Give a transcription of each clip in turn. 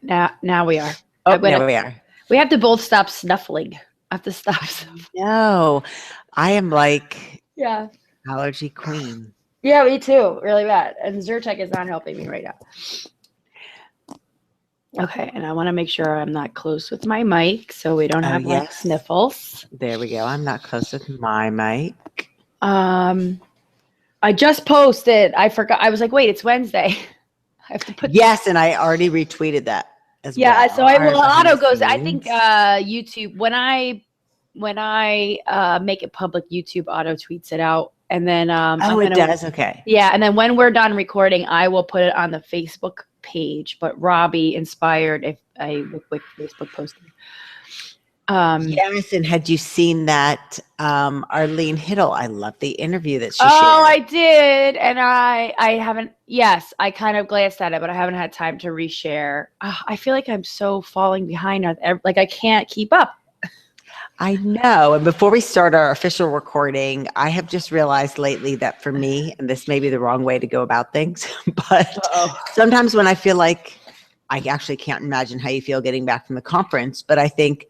Now we are. Oh, now we are. We have to both stop snuffling. I have to stop. No, I am like Yeah. allergy queen. Yeah, me too. Really bad. And Zyrtec is not helping me right now. Okay, and I want to make sure I'm not close with my mic so we don't have like sniffles. There we go. I'm not close with my mic. I just posted. I forgot. I was like, wait, it's Wednesday. I have to put. Yes, and I already retweeted that as well. Yeah, so auto goes. I think YouTube when I make it public, YouTube auto tweets it out, and then it does. Okay. Yeah, and then when we're done recording, I will put it on the Facebook page. But Robbie inspired a wycwyc Facebook posting. Yes, and had you seen that Arlene Hiddle? I love the interview that she shared. Oh, I did, and I haven't. Yes, I kind of glanced at it, but I haven't had time to reshare. I feel like I'm so falling behind. Like I can't keep up. I know. And before we start our official recording, I have just realized lately that for me, and this may be the wrong way to go about things, but sometimes when I feel like I actually can't imagine how you feel getting back from the conference, but I think,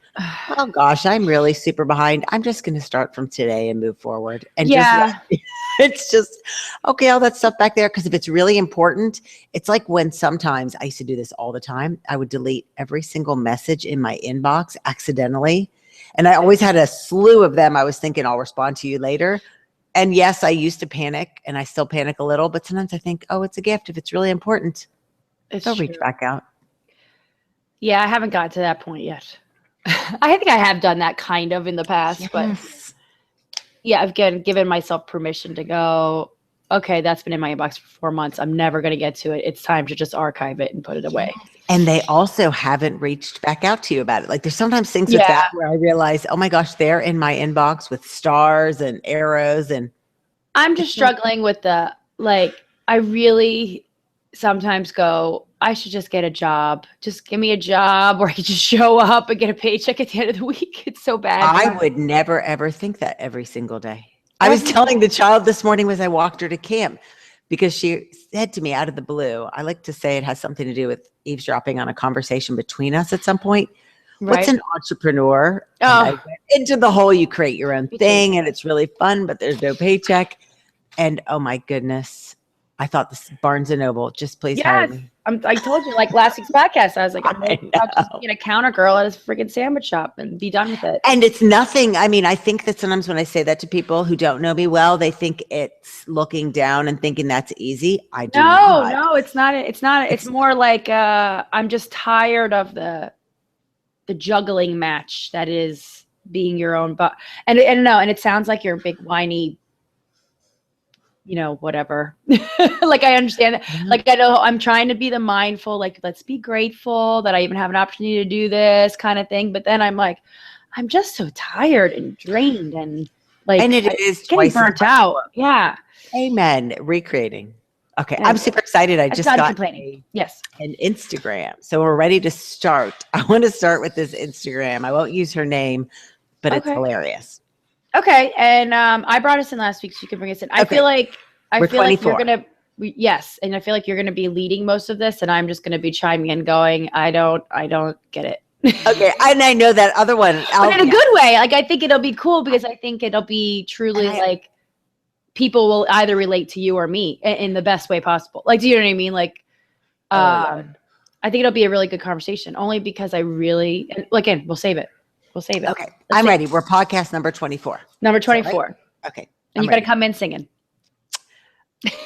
oh gosh, I'm really super behind. I'm just going to start from today and move forward. And it's just, okay, all that stuff back there. Because if it's really important, it's like when sometimes I used to do this all the time. I would delete every single message in my inbox accidentally. And I always had a slew of them. I was thinking I'll respond to you later. And yes, I used to panic and I still panic a little, but sometimes I think, oh, it's a gift. If it's really important, they'll reach back out. Yeah, I haven't got to that point yet. I think I have done that kind of in the past, but yeah, I've given myself permission to go, okay, that's been in my inbox for 4 months. I'm never going to get to it. It's time to just archive it and put it away. And they also haven't reached back out to you about it. Like there's sometimes things with that where I realize, oh my gosh, they're in my inbox with stars and arrows. And I'm just struggling with I really sometimes go, I should just get a job. Just give me a job where I can just show up and get a paycheck at the end of the week. It's so bad. I would never, ever think that every single day. I was telling the child this morning as I walked her to camp, because she said to me out of the blue, I like to say it has something to do with eavesdropping on a conversation between us at some point. Right. What's an entrepreneur? I went into the whole, you create your own thing and it's really fun, but there's no paycheck. And oh my goodness, I thought this Barnes & Noble, just please hire me. I told you, like last week's podcast, I was like, I'll just be a counter girl at a freaking sandwich shop and be done with it. And it's nothing. I mean, I think that sometimes when I say that to people who don't know me well, they think it's looking down and thinking that's easy. I do not. No, it's not. It's more like I'm just tired of the juggling match that is being your own. But and it sounds like you're a big whiny, whatever. Like I understand that. Like I know I'm trying to be the mindful, like let's be grateful that I even have an opportunity to do this kind of thing. But then I'm like, I'm just so tired and drained and like, and it is getting burnt out. Yeah. Amen. Recreating. Okay. I'm super excited. I just got an Instagram. So we're ready to start. I want to start with this Instagram. I won't use her name, but it's hilarious. Okay, and I brought us in last week, so you can bring us in. I feel like you're gonna, and I feel like you're gonna be leading most of this, and I'm just gonna be chiming in, going, I don't get it. Okay, and I know that other one, but in a good way. Like I think it'll be cool because I think it'll be truly like people will either relate to you or me in the best way possible. Like, do you know what I mean? Like, I think it'll be a really good conversation. Only because I really, and again, we'll save it. Okay. I'm ready. We're podcast number 24. Number 24. Right? Okay. And you got to come in singing.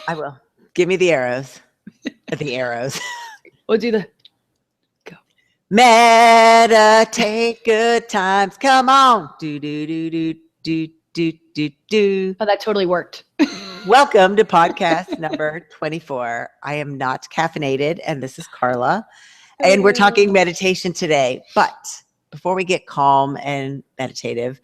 I will. Give me the arrows. The arrows. We'll do the go. Meditate good times. Come on. Do, do, do, do, do, do, do, do. Oh, that totally worked. Welcome to podcast number 24. I am not caffeinated, and this is Carla. And we're talking meditation today. But before we get calm and meditative,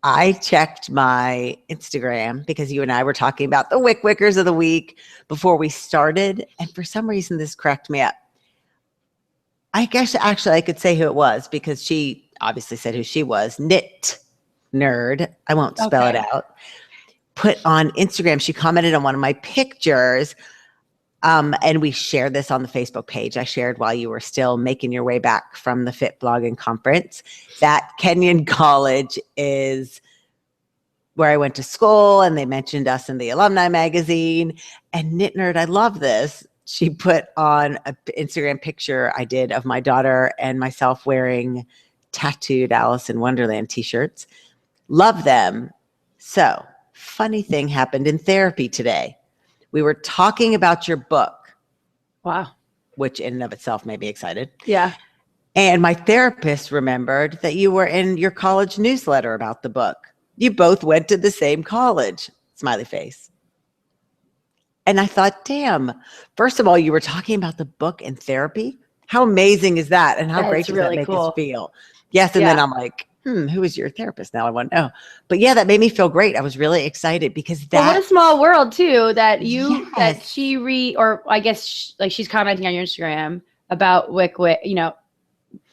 I checked my Instagram because you and I were talking about the wycwyckers of the week before we started. And for some reason, this cracked me up. I guess actually I could say who it was because she obviously said who she was. Knit Nerd. I won't spell it out. Put on Instagram. She commented on one of my pictures. And we shared this on the Facebook page. I shared while you were still making your way back from the Fit Blogging Conference that Kenyon College is where I went to school, and they mentioned us in the alumni magazine. And Knit Nerd, I love this. She put on an Instagram picture I did of my daughter and myself wearing tattooed Alice in Wonderland t-shirts. Love them. So, funny thing happened in therapy today. We were talking about your book. Wow. Which in and of itself made me excited. Yeah. And my therapist remembered that you were in your college newsletter about the book. You both went to the same college. Smiley face. And I thought, damn, first of all, you were talking about the book in therapy. How amazing is that? And how great does that make us feel? Yes. And then I'm like, who is your therapist? Now I want to know. But yeah, that made me feel great. I was really excited because what a small world too, that that she or I guess she's commenting on your Instagram about wycwyc,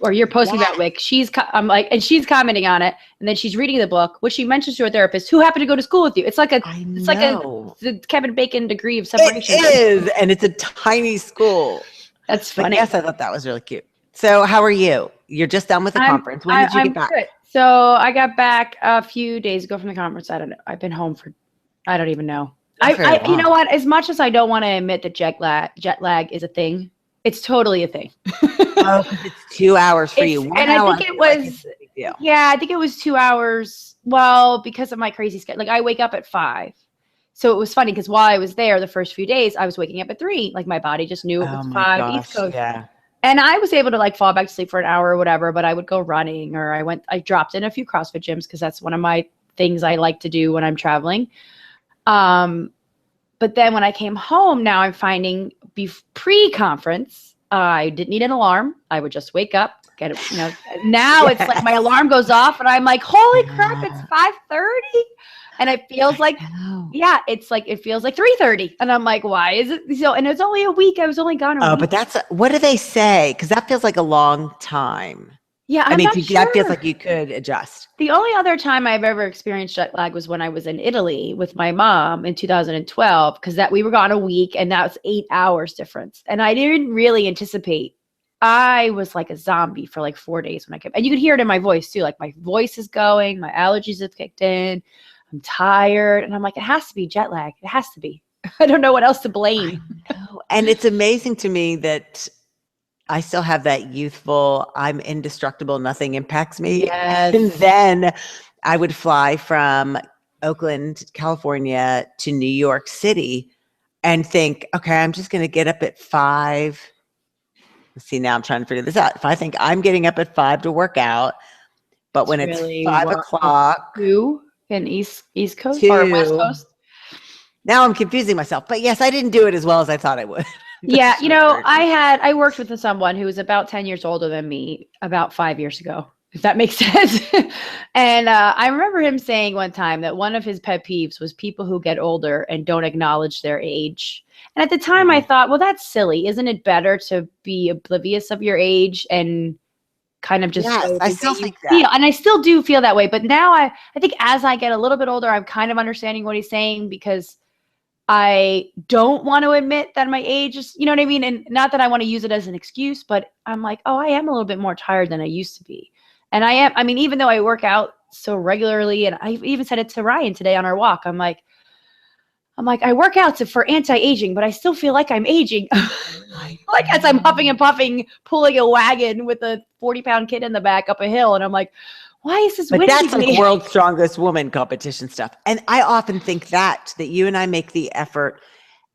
or you're posting about wyc. I'm like, and she's commenting on it, and then she's reading the book, which she mentions to her therapist who happened to go to school with you. It's like the Kevin Bacon degree of separation. It is, and it's a tiny school. That's funny. But yes, I thought that was really cute. So how are you? You're just done with the conference. When did you get back? Good. So I got back a few days ago from the conference. I don't know. I've been home for, I don't even know. You know what? As much as I don't want to admit that jet lag is a thing, it's totally a thing. Oh, because it's 2 hours for you. And I think it was, I think it was 2 hours. Well, because of my crazy schedule. Like I wake up at 5. So it was funny because while I was there the first few days, I was waking up at 3. Like my body just knew it was 5 East Coast. Yeah. And I was able to like fall back to sleep for an hour or whatever, but I would go running, or I dropped in a few CrossFit gyms because that's one of my things I like to do when I'm traveling. But then when I came home, now I'm finding pre-conference, I didn't need an alarm. I would just wake up, get it, now it's like my alarm goes off and I'm like, holy crap, it's 5:30. And it feels like, it feels like 3:30. And I'm like, why is it so? And it's only a week. I was only gone a week. But what do they say? Because that feels like a long time. Yeah, I mean, that feels like you could adjust. The only other time I've ever experienced jet lag was when I was in Italy with my mom in 2012, because we were gone a week and that was 8 hours difference. And I didn't really anticipate. I was like a zombie for like 4 days when I came. And you could hear it in my voice too. Like my voice is going, my allergies have kicked in. I'm tired. And I'm like, it has to be jet lag. It has to be. I don't know what else to blame. I know. And it's amazing to me that I still have that youthful, I'm indestructible, nothing impacts me. Yes. And then I would fly from Oakland, California to New York City and think, okay, I'm just going to get up at 5. See, now I'm trying to figure this out. If I think I'm getting up at 5 to work out, but when it's 5 o'clock. 2 in East Coast or West Coast? Now I'm confusing myself. But yes, I didn't do it as well as I thought I would. Yeah, I worked with someone who was about 10 years older than me about 5 years ago, if that makes sense. And I remember him saying one time that one of his pet peeves was people who get older and don't acknowledge their age. And at the time I thought, well, that's silly. Isn't it better to be oblivious of your age and kind of just I still think that. And I still do feel that way. But now I think as I get a little bit older, I'm kind of understanding what he's saying, because I don't want to admit that my age is, you know what I mean? And not that I want to use it as an excuse, but I'm like, oh, I am a little bit more tired than I used to be. And I mean, even though I work out so regularly, and I even said it to Ryan today on our walk, I'm like, I work out for anti-aging, but I still feel like I'm aging. Like as I'm huffing and puffing, pulling a wagon with a 40-pound kid in the back up a hill. And I'm like, why is this windy? But that's like world's strongest woman competition stuff. And I often think that you and I make the effort.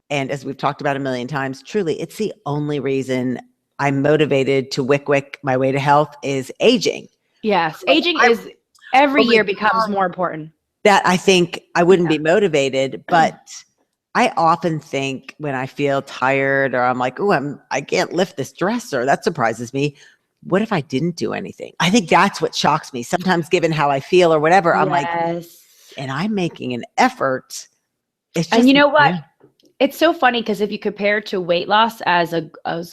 And as we've talked about a million times, truly, it's the only reason I'm motivated to wycwyc my way to health is aging. Yes. Aging is every year becomes more important. That I think I wouldn't be motivated, but I often think when I feel tired or I'm like, oh, I can't lift this dresser. That surprises me. What if I didn't do anything? I think that's what shocks me. Sometimes given how I feel or whatever, I'm like, and I'm making an effort. It's just, and you know what? Yeah. It's so funny because if you compare to weight loss as a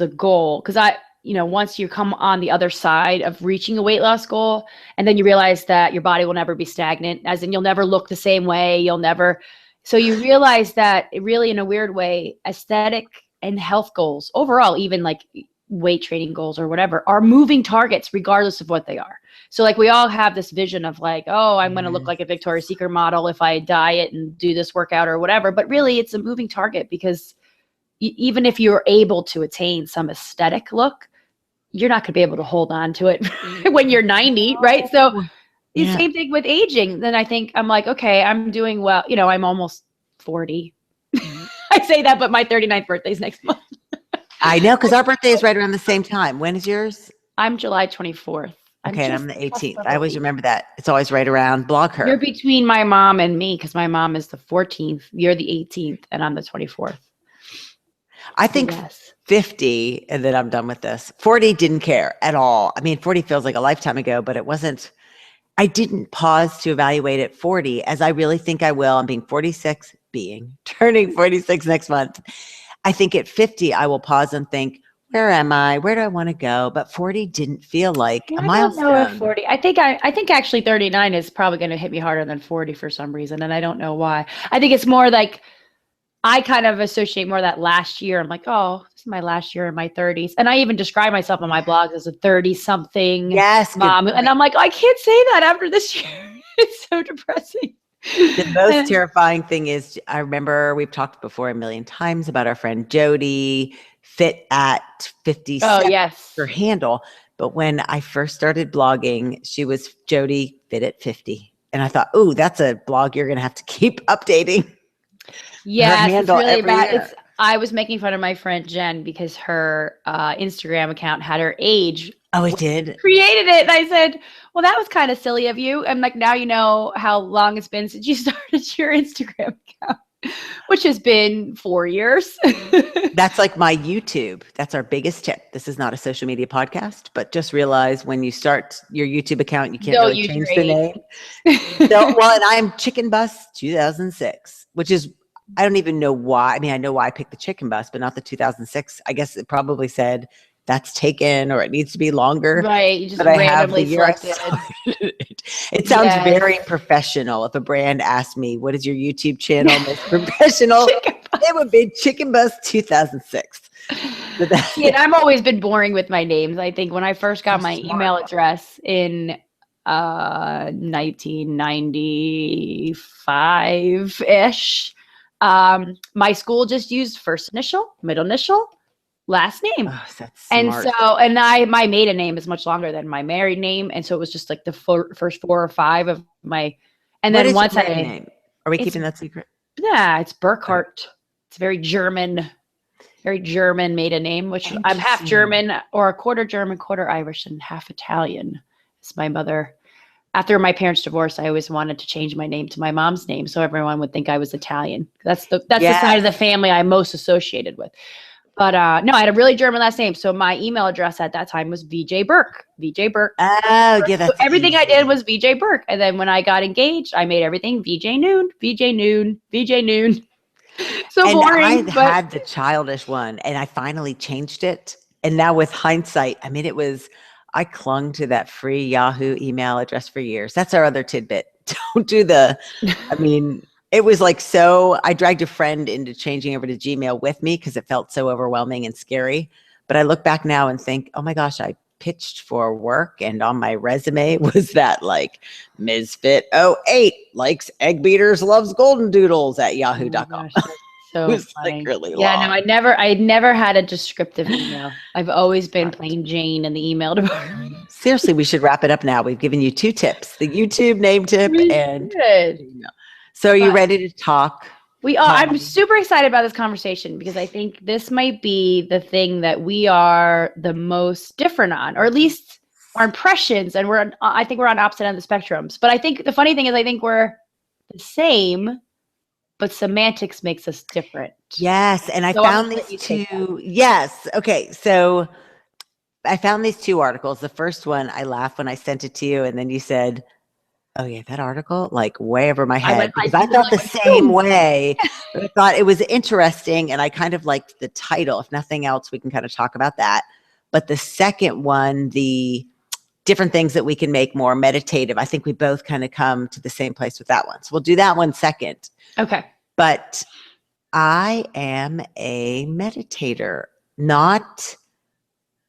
goal, because once you come on the other side of reaching a weight loss goal, and then you realize that your body will never be stagnant, as in you'll never look the same way. So you realize that it really, in a weird way, aesthetic and health goals overall, even like weight training goals or whatever, are moving targets regardless of what they are. So like we all have this vision of like, oh, I'm going to look like a Victoria's Secret model if I diet and do this workout or whatever. But really it's a moving target, because even if you're able to attain some aesthetic look, you're not going to be able to hold on to it when you're 90, right? So the same thing with aging. Then I think I'm like, okay, I'm doing well. You know, I'm almost 40. I say that, but my 39th birthday is next month. I know, because our birthday is right around the same time. When is yours? I'm July 24th. Okay, and I'm the 18th. I always remember that. It's always right around. Block her. You're between my mom and me, because my mom is the 14th. You're the 18th, and I'm the 24th. I think 50, and then I'm done with this. 40 didn't care at all. I mean, 40 feels like a lifetime ago, but it wasn't. I didn't pause to evaluate at 40, as I really think I will. I'm being 46, turning 46 next month. I think at 50, I will pause and think, where am I? Where do I want to go? But 40 didn't feel like a milestone. I don't know if 40. I think actually 39 is probably going to hit me harder than 40 for some reason, and I don't know why. I think it's more like I kind of associate more that last year. I'm like, oh, this is my last year in my 30s. And I even describe myself on my blogs as a 30-something mom. And I'm like, oh, I can't say that after this year. It's so depressing. The most terrifying thing is, I remember we've talked before a million times about our friend Jody, fit at 50. Oh, yes. Her handle. But when I first started blogging, she was Jody fit at 50. And I thought, oh, that's a blog you're going to have to keep updating. Yeah, it's really bad. I was making fun of my friend Jen because her Instagram account had her age. Oh, it did? Created it. And I said, well, that was kind of silly of you. I'm like, now you know how long it's been since you started your Instagram account, which has been 4 years. That's like my YouTube. That's our biggest tip. This is not a social media podcast, but just realize when you start your YouTube account, you can't really change the name. Well, and I'm Chicken Bus 2006, which is, I don't even know why. I mean, I know why I picked the Chicken Bus, but not the 2006. I guess it probably said that's taken or it needs to be longer. Right. You just randomly selected. It sounds very professional. If a brand asked me, what is your YouTube channel most professional? It would be Chicken Bus 2006. See, and I've always been boring with my names. I think when I first got my email address in 1995-ish, my school just used first initial, middle initial, last name. Oh, that's and smart. so, and my maiden name is much longer than my married name. And so it was just like the first 4 or 5 of my, and what then once your maiden name? Are we keeping that secret? Yeah, it's Burkhart. It's very German maiden name, which I'm half German, or a quarter German, quarter Irish, and half Italian. It's my mother. After my parents' divorce, I always wanted to change my name to my mom's name so everyone would think I was Italian. That's the side of the family I'm most associated with. But no, I had a really German last name. So my email address at that time was VJ Burke. VJ Burke. Oh, yeah. So everything I did was VJ Burke. And then when I got engaged, I made everything VJ Noon, VJ Noon, VJ Noon. So and boring. I had the childish one and I finally changed it. And now with hindsight, I mean, I clung to that free Yahoo email address for years. That's our other tidbit. Don't do it was like, so I dragged a friend into changing over to Gmail with me because it felt so overwhelming and scary. But I look back now and think, oh my gosh, I pitched for work and on my resume was that like Misfit 08 likes egg beaters, loves Goldendoodles at yahoo.com. Oh so it was funny. Like really long. Yeah, no, I never had a descriptive email. I've always been plain Jane in the email department. Seriously, we should wrap it up now. We've given you 2 tips, the YouTube name tip and email. So are you ready to talk? We are. I'm super excited about this conversation because I think this might be the thing that we are the most different on, or at least our impressions. And I think we're on opposite ends of the spectrums. But I think the funny thing is I think we're the same, but semantics makes us different. Yes. And I found these 2. Yes. Okay. So I found these 2 articles. The first one, I laughed when I sent it to you. And then you said, oh yeah, that article, like way over my head. I felt the same way. But I thought it was interesting. And I kind of liked the title. If nothing else, we can kind of talk about that. But the second one, the different things that we can make more meditative, I think we both kind of come to the same place with that one. So we'll do that one second. Okay. But I am a meditator, not,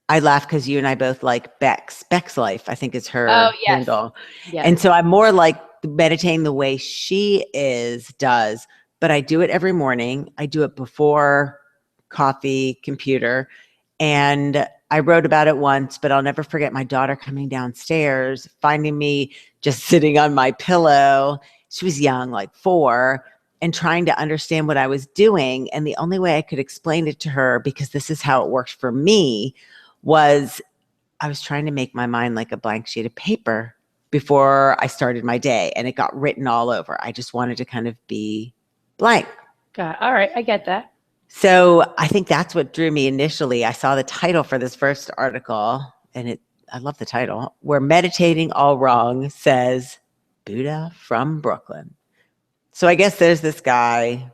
I laugh because you and I both like Beck's Life, I think is Oh, her yes. handle. Yes. And so I'm more like meditating the way she does, but I do it every morning. I do it before coffee, computer. And I wrote about it once, but I'll never forget my daughter coming downstairs, finding me just sitting on my pillow. She was young, like 4, and trying to understand what I was doing. And the only way I could explain it to her, because this is how it worked for me, was I was trying to make my mind like a blank sheet of paper before I started my day, and it got written all over. I just wanted to kind of be blank. God, all right, I get that. So I think that's what drew me initially. I saw the title for this first article, and I love the title. We're meditating all wrong, says Buddha from Brooklyn. So I guess there's this guy,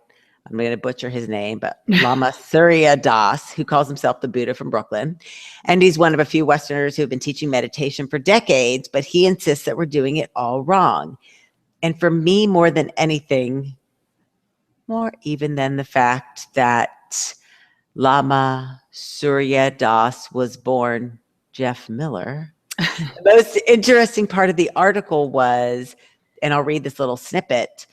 I'm going to butcher his name, but Lama Surya Das, who calls himself the Buddha from Brooklyn. And he's one of a few Westerners who have been teaching meditation for decades, but he insists that we're doing it all wrong. And for me, more than anything, more even than the fact that Lama Surya Das was born Jeff Miller, the most interesting part of the article was, and I'll read this little snippet,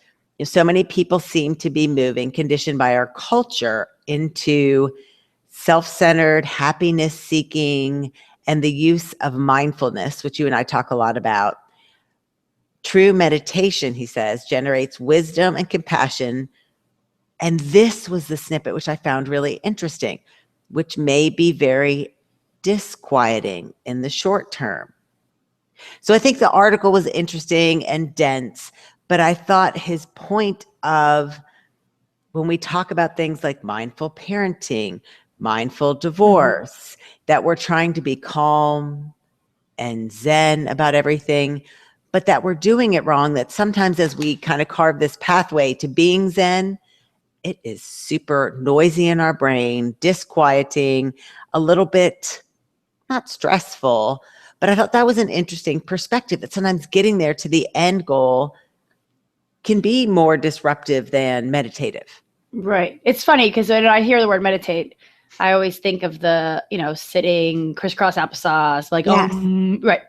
so many people seem to be moving, conditioned by our culture, into self-centered, happiness-seeking, and the use of mindfulness, which you and I talk a lot about. True meditation, he says, generates wisdom and compassion. And this was the snippet which I found really interesting, which may be very disquieting in the short term. So I think the article was interesting and dense, but I thought his point of, when we talk about things like mindful parenting, mindful divorce, that we're trying to be calm and zen about everything, but that we're doing it wrong, that sometimes as we kind of carve this pathway to being zen, it is super noisy in our brain, disquieting, a little bit not stressful. But I thought that was an interesting perspective, that sometimes getting there to the end goal can be more disruptive than meditative. Right. It's funny because when I hear the word meditate, I always think of the, sitting crisscross applesauce, like, Yes. Right.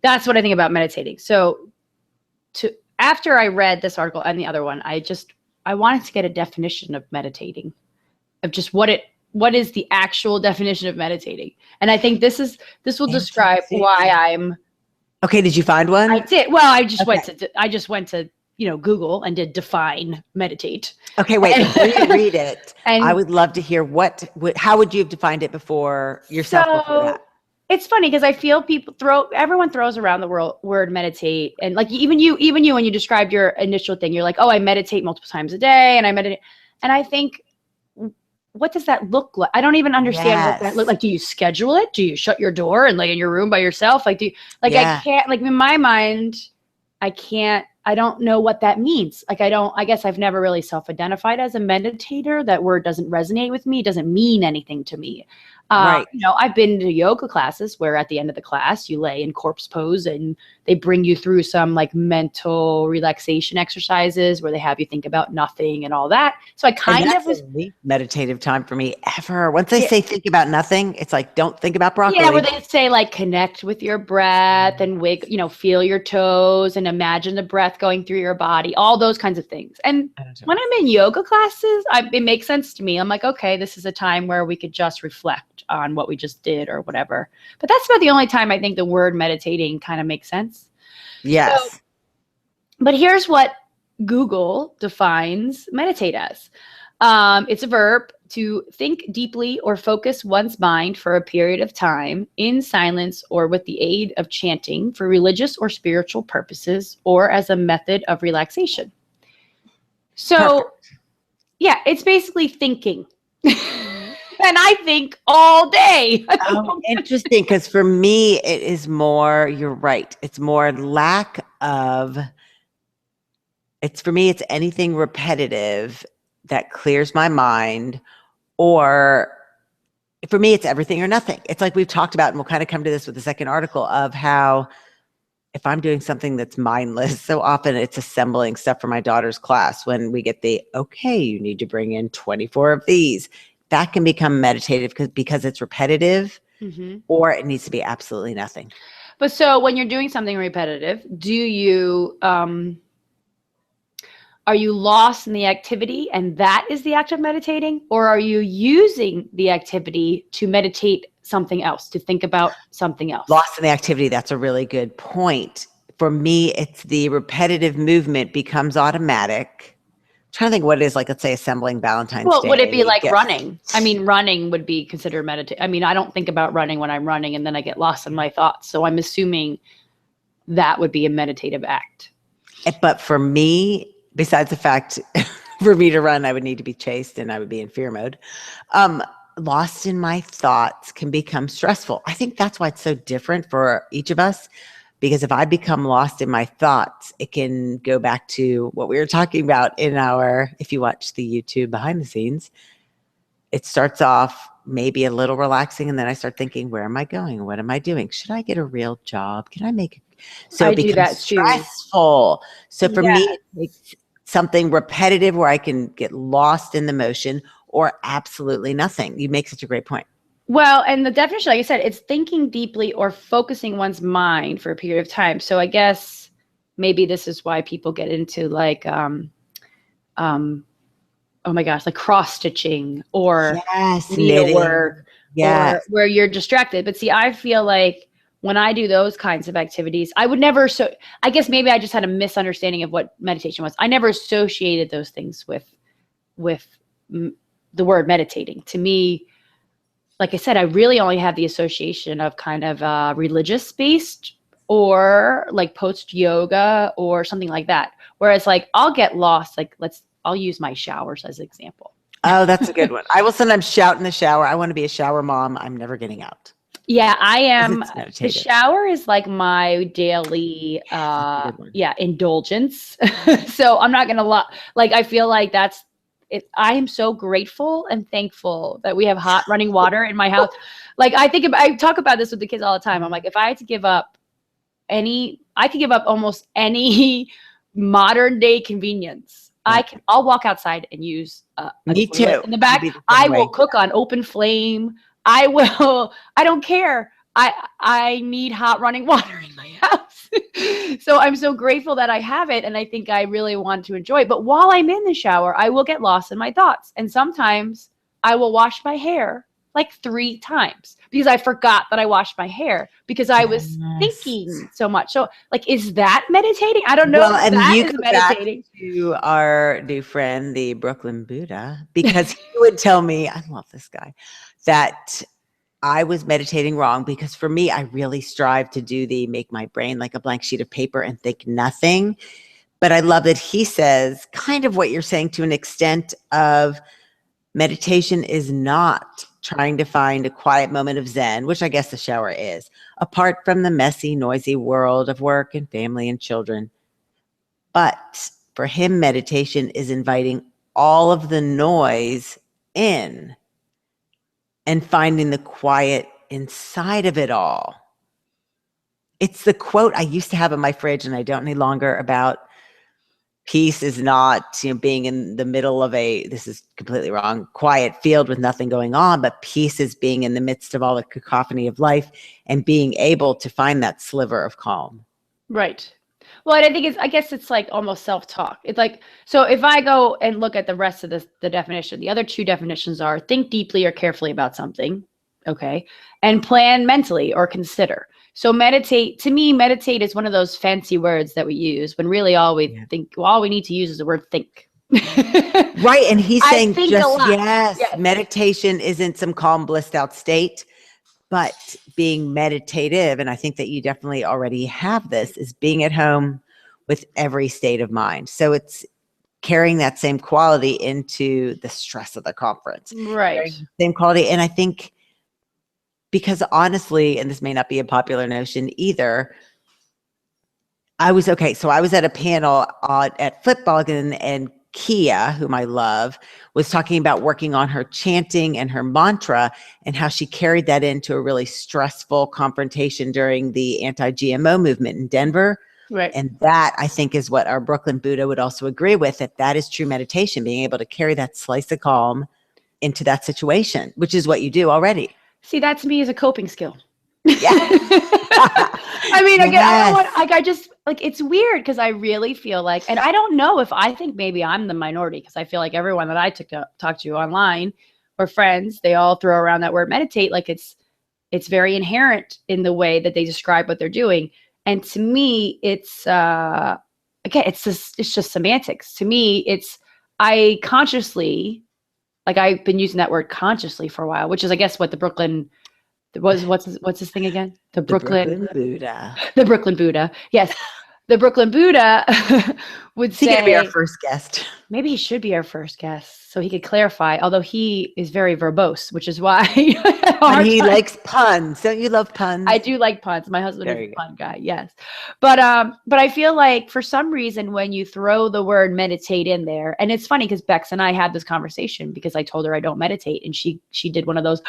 That's what I think about meditating. So after I read this article and the other one, I wanted to get a definition of meditating, of just what is the actual definition of meditating. And I think this will describe why I'm. Okay. Did you find one? I did. Well, I just went to Google and did define meditate. Okay, wait, before you read it, I would love to hear how would you have defined it before yourself before that? It's funny because I feel everyone throws around the word meditate. And like, even you, when you described your initial thing, you're like, oh, I meditate multiple times a day and I meditate. And I think, what does that look like? I don't even understand what that looks like. Do you schedule it? Do you shut your door and lay in your room by yourself? Like, I can't, like in my mind, I don't know what that means. Like, I guess I've never really self-identified as a meditator. That word doesn't resonate with me. It doesn't mean anything to me. Right. I've been to yoga classes where at the end of the class, you lay in corpse pose and they bring you through some like mental relaxation exercises where they have you think about nothing and all that. So I kind of was meditative time for me ever. Once they say think about nothing, it's like, don't think about broccoli. Yeah, where they say like connect with your breath and feel your toes and imagine the breath going through your body, all those kinds of things. And when I'm in yoga classes, it makes sense to me. I'm like, okay, this is a time where we could just reflect on what we just did or whatever. But that's about the only time I think the word meditating kind of makes sense. Yes. So, but here's what Google defines meditate as. It's a verb to think deeply or focus one's mind for a period of time in silence or with the aid of chanting for religious or spiritual purposes or as a method of relaxation. So, perfect. Yeah, it's basically thinking. And I think all day. Oh, interesting. Because for me, it is more, you're right. It's more for me, it's anything repetitive that clears my mind, or for me, it's everything or nothing. It's like we've talked about, and we'll kind of come to this with the second article, of how if I'm doing something that's mindless, so often it's assembling stuff for my daughter's class when we get okay, you need to bring in 24 of these. That can become meditative because it's repetitive, or it needs to be absolutely nothing. But so when you're doing something repetitive, do you, are you lost in the activity and that is the act of meditating? Or are you using the activity to meditate something else, to think about something else? Lost in the activity. That's a really good point. For me, it's the repetitive movement becomes automatic. I'm trying to think what it is, like, let's say assembling Valentine's Day. Well, would it be like running? I mean, running would be considered meditate. I mean, I don't think about running when I'm running and then I get lost in my thoughts. So I'm assuming that would be a meditative act. But for me, besides the fact for me to run, I would need to be chased and I would be in fear mode. Lost in my thoughts can become stressful. I think that's why it's so different for each of us, because if I become lost in my thoughts, it can go back to what we were talking about if you watch the YouTube behind the scenes, it starts off maybe a little relaxing. And then I start thinking, where am I going? What am I doing? Should I get a real job? Can I make it? So it becomes stressful. So for me, it's something repetitive where I can get lost in the motion, or absolutely nothing. You make such a great point. Well, and the definition, like I said, it's thinking deeply or focusing one's mind for a period of time. So I guess maybe this is why people get into like, oh my gosh, like cross stitching or needlework, or where you're distracted. But see, I feel like when I do those kinds of activities, I would never. So I guess maybe I just had a misunderstanding of what meditation was. I never associated those things with the word meditating. To me, like I said, I really only have the association of kind of religious based or like post yoga or something like that. Whereas like I'll get lost. Like I'll use my showers as an example. Oh, that's a good one. I will sometimes shout in the shower. I want to be a shower mom. I'm never getting out. Yeah, I am. The shower is like my daily, indulgence. So I'm not going to like, I feel like that's it. I am so grateful and thankful that we have hot running water in my house. Like I talk about this with the kids all the time. I'm like, if I had to give up I could give up almost any modern day convenience. I'll walk outside and use me too in the back. I will cook on open flame. I don't care. I need hot running water in my house. So I'm so grateful that I have it. And I think I really want to enjoy it. But while I'm in the shower, I will get lost in my thoughts. And sometimes I will wash my hair like 3 times because I forgot that I washed my hair because I was thinking so much. So like, is that meditating? I don't know. Well, and that you go meditating. Back to our new friend, the Brooklyn Buddha, because he would tell me, I love this guy, that I was meditating wrong because for me, I really strive to make my brain like a blank sheet of paper and think nothing. But I love that he says kind of what you're saying to an extent of meditation is not trying to find a quiet moment of Zen, which I guess the shower is, apart from the messy, noisy world of work and family and children. But for him, meditation is inviting all of the noise in and finding the quiet inside of it all. It's the quote I used to have in my fridge and I don't any longer about peace is not, being in the middle of this is completely wrong, quiet field with nothing going on, but peace is being in the midst of all the cacophony of life and being able to find that sliver of calm. Right. Well, and I guess it's like almost self-talk. It's like, so if I go and look at the rest of the definition, the other 2 definitions are think deeply or carefully about something. Okay. And plan mentally or consider. So meditate, to me, meditate is one of those fancy words that we use when really all we need to use is the word think. Right. And he's saying yes, meditation isn't some calm, blissed out state, but being meditative, and I think that you definitely already have this, is being at home with every state of mind. So it's carrying that same quality into the stress of the conference. Right. Same quality. And I think because honestly, and this may not be a popular notion either, I was at a panel at Flipboggin and Kia, whom I love, was talking about working on her chanting and her mantra and how she carried that into a really stressful confrontation during the anti-GMO movement in Denver. Right. And that, I think, is what our Brooklyn Buddha would also agree with, that is true meditation, being able to carry that slice of calm into that situation, which is what you do already. See, that to me is a coping skill. Yeah. I mean, again, I don't want, like, I just, like, it's weird because I really feel like, and I don't know if I think maybe I'm the minority, because I feel like everyone that I talk to online or friends, they all throw around that word meditate. Like it's very inherent in the way that they describe what they're doing. And to me, it's, again, it's just semantics. To me, I consciously, like, I've been using that word consciously for a while, which is, I guess, what the Brooklyn, what's this thing again? The Brooklyn Buddha. The Brooklyn Buddha. Yes. The Brooklyn Buddha would say. He's going to be our first guest. Maybe he should be our first guest so he could clarify, although he is very verbose, which is why. And he likes puns. Don't you love puns? I do like puns. My husband is a pun guy. Yes. But I feel like for some reason, when you throw the word meditate in there, and it's funny because Bex and I had this conversation because I told her I don't meditate, and she did one of those,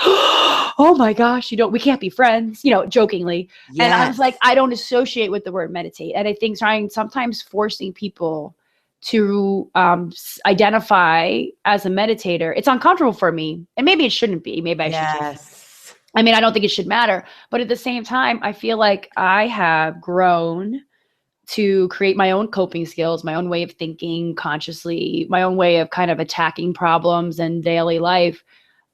oh my gosh, we can't be friends, jokingly. Yes. And I was like, I don't associate with the word meditate. And I think sometimes forcing people to identify as a meditator, it's uncomfortable for me, and maybe it shouldn't be. Maybe I should. I mean, I don't think it should matter, but at the same time, I feel like I have grown to create my own coping skills, my own way of thinking consciously, my own way of kind of attacking problems in daily life.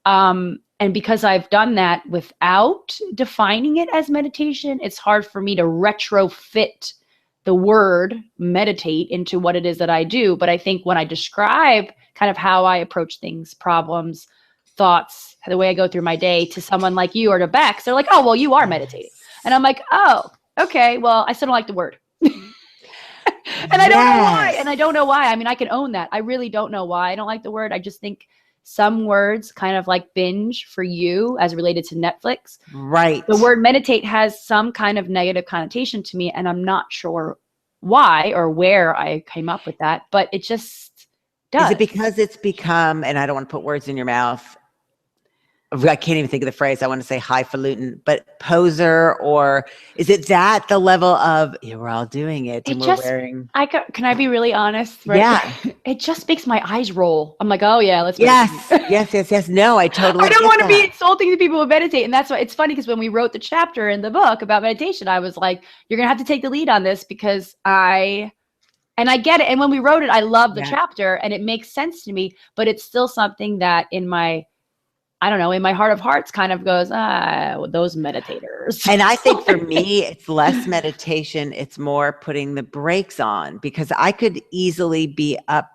And because I've done that without defining it as meditation, it's hard for me to retrofit the word meditate into what it is that I do. But I think when I describe kind of how I approach things, problems, thoughts, the way I go through my day to someone like you or to Bex, they're like, oh, well, you are meditating. And I'm like, oh, okay, well, I still don't like the word. And I don't know why. And I don't know why. I mean, I can own that. I really don't know why I don't like the word. I just think some words kind of like binge for you as related to Netflix. Right. The word meditate has some kind of negative connotation to me, and I'm not sure why or where I came up with that, but it just does. Is it because it's become, and I don't want to put words in your mouth, I can't even think of the phrase. I want to say highfalutin, but poser, or is it that the level of, yeah, we're all doing it and we're wearing. Can I be really honest? Right? Yeah. It just makes my eyes roll. I'm like, oh yeah, let's. Yes. No, I totally. I don't want to be insulting to people who meditate. And that's why it's funny, because when we wrote the chapter in the book about meditation, I was like, you're going to have to take the lead on this, because I get it. And when we wrote it, I love the chapter and it makes sense to me, but it's still something that in my heart of hearts kind of goes, those meditators. And I think for me, it's less meditation. It's more putting the brakes on, because I could easily be up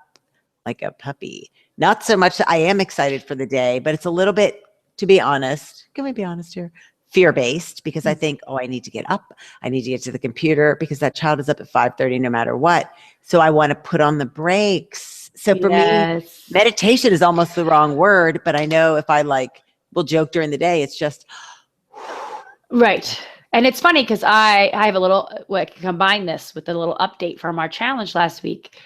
like a puppy. Not so much that I am excited for the day, but it's a little bit, to be honest, can we be honest here? Fear-based, because I think, I need to get up. I need to get to the computer because that child is up at 5:30 no matter what. So I want to put on the brakes. So for me, meditation is almost the wrong word, but I know if I will joke during the day, it's just. Right. And it's funny because I have a little, I can combine this with a little update from our challenge last week.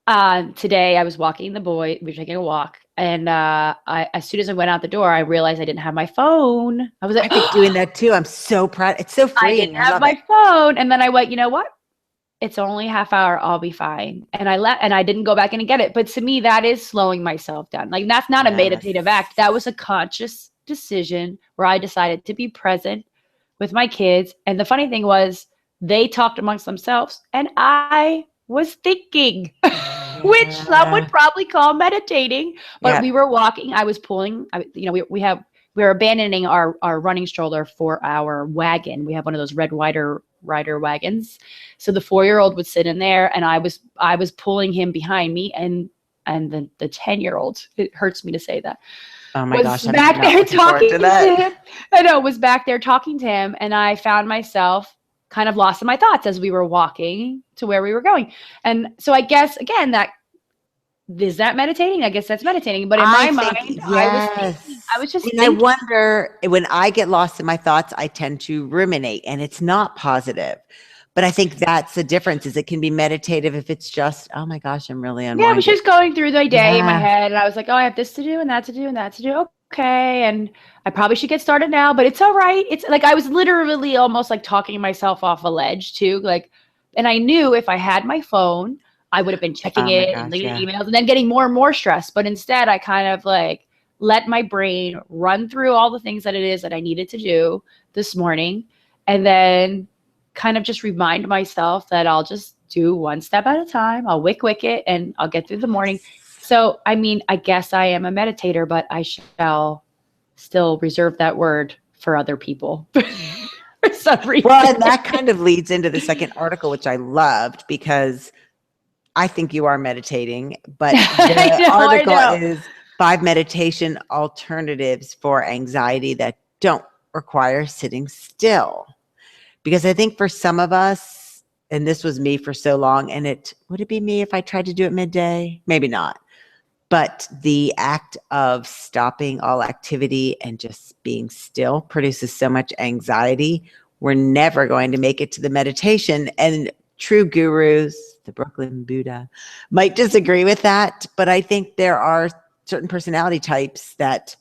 Today I was walking the boy, we were taking a walk, and as soon as I went out the door, I realized I didn't have my phone. I was like, I've been doing that too. I'm so proud. It's so freeing. I didn't have my phone. And then I went, you know what? It's only a half hour. I'll be fine. And I didn't go back in and get it. But to me, that is slowing myself down. Like, that's not a meditative act. That was a conscious decision where I decided to be present with my kids. And the funny thing was, they talked amongst themselves and I was thinking, which some would probably call meditating, but we were walking. I was pulling, we're abandoning our running stroller for our wagon. We have one of those red rider wagons. So the 4-year-old would sit in there, and I was pulling him behind me, and the 10-year-old, it hurts me to say that. Oh my gosh, I'm back there talking to him. I know, was back there talking to him, and I found myself kind of lost in my thoughts as we were walking to where we were going. And so I guess, again, is that meditating? I guess that's meditating. But in my mind, I was just thinking. I wonder, when I get lost in my thoughts, I tend to ruminate, and it's not positive. But I think that's the difference, is it can be meditative if it's just, oh my gosh, I'm really Yeah, I unwinding. was just going through the day in my Yeah. head, and I was like, oh, I have this to do and that to do and that to do. Okay. And I probably should get started now, but it's all right. It's like I was literally almost like talking myself off a ledge too. Like, and I knew if I had my phone, I would have been checking Oh my it and gosh, reading yeah. emails and then getting more and more stressed. But instead, I kind of like let my brain run through all the things that it is that I needed to do this morning, and then kind of just remind myself that I'll just do one step at a time. I'll wycwyc it and I'll get through the morning. So, I mean, I guess I am a meditator, but I shall still reserve that word for other people for some reason. Well, and that kind of leads into the second article, which I loved, because I think you are meditating, but the article is 5 meditation alternatives for anxiety that don't require sitting still. Because I think for some of us, and this was me for so long, and would it be me if I tried to do it midday? Maybe not. But the act of stopping all activity and just being still produces so much anxiety. We're never going to make it to the meditation. And true gurus, the Brooklyn Buddha, might disagree with that. But I think there are certain personality types that,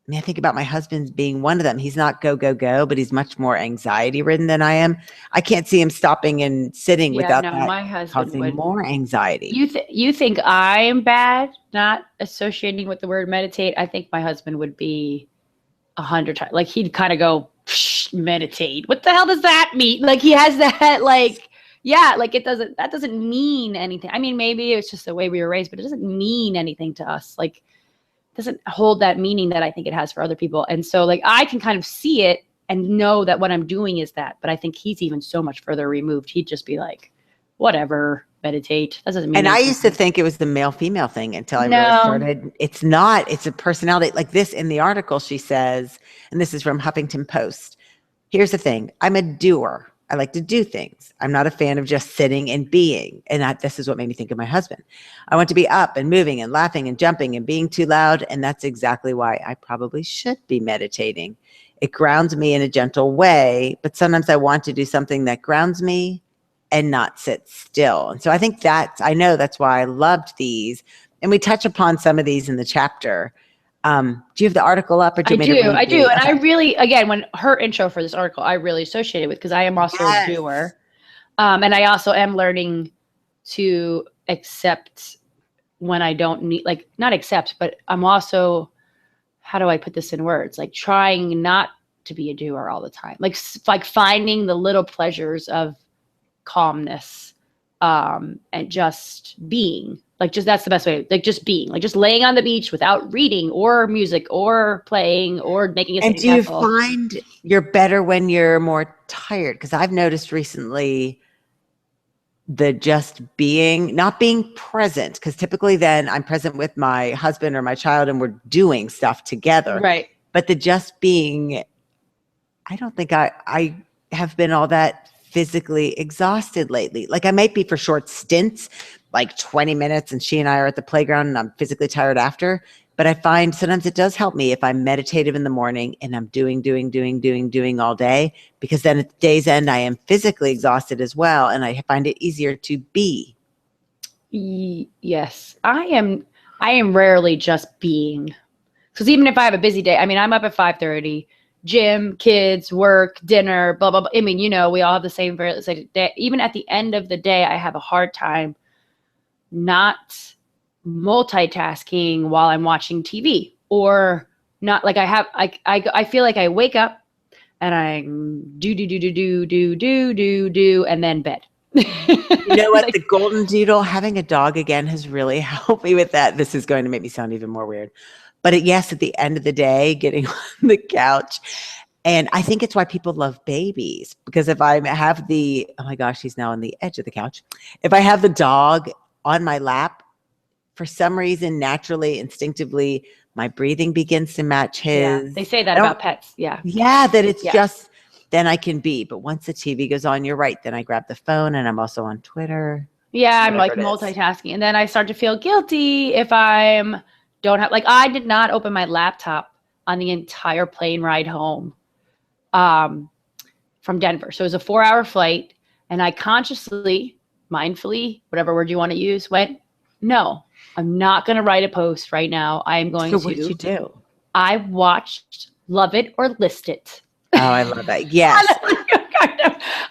I mean, I think about my husband being one of them. He's not go, go, go, but he's much more anxiety ridden than I am. I can't see him stopping and sitting without that my husband causing would. more anxiety. You think I'm bad, not associating with the word meditate? I think my husband would be 100 times. Like he'd kind of go, meditate. What the hell does that mean? Like he has that like, yeah, like that doesn't mean anything. I mean, maybe it's just the way we were raised, but it doesn't mean anything to us. Like, doesn't hold that meaning that I think it has for other people. And so like I can kind of see it and know that what I'm doing is that, but I think he's even so much further removed. He'd just be like, whatever, meditate. That doesn't mean And anything. I used to think it was the male female thing until I really started. It's not, it's a personality. Like this in the article, she says, and this is from Huffington Post. Here's the thing. I'm a doer. I like to do things. I'm not a fan of just sitting and being. And this is what made me think of my husband. I want to be up and moving and laughing and jumping and being too loud. And that's exactly why I probably should be meditating. It grounds me in a gentle way, but sometimes I want to do something that grounds me and not sit still. And so I think I know that's why I loved these. And we touch upon some of these in the chapter. Do you have the article up? Or do you want me to read I do. And okay. I really, again, when her intro for this article, I really associated with, because I am also a doer. And I also am learning to accept when I don't need, like, not accept, but I'm also, how do I put this in words? Like trying not to be a doer all the time. Like finding the little pleasures of calmness and just being. Like just that's the best way. Like just being, like just laying on the beach without reading or music or playing or making a And do you find you're better when you're more tired? Because I've noticed recently the just being, not being present, because typically then I'm present with my husband or my child and we're doing stuff together. Right. But the just being, I don't think I have been all that physically exhausted lately. Like I might be for short stints, like 20 minutes, and she and I are at the playground and I'm physically tired after. But I find sometimes it does help me if I'm meditative in the morning and I'm doing all day, because then at the day's end, I am physically exhausted as well. And I find it easier to be. Yes, I am rarely just being. Because even if I have a busy day, I mean, I'm up at 5:30, gym, kids, work, dinner, blah, blah, blah. I mean, we all have the same day. Even at the end of the day, I have a hard time not multitasking while I'm watching TV, or not, like I feel like I wake up and I do and then bed. You know what? The Goldendoodle, having a dog again, has really helped me with that. This is going to make me sound even more weird. But yes, at the end of the day, getting on the couch. And I think it's why people love babies, because if I have oh my gosh, he's now on the edge of the couch. If I have the dog on my lap, for some reason, naturally, instinctively, my breathing begins to match his. Yeah, they say that about pets. Yeah. Yeah, that it's just, then I can be. But once the TV goes on, you're right. Then I grab the phone and I'm also on Twitter. Yeah, I'm like multitasking. And then I start to feel guilty if don't have, like, I did not open my laptop on the entire plane ride home from Denver. So it was a 4-hour flight. And I consciously, mindfully, whatever word you want to use, went, no, I'm not going to write a post right now. I am going So to. what did you do? I watched Love It or List It. Oh, I love that. Yes.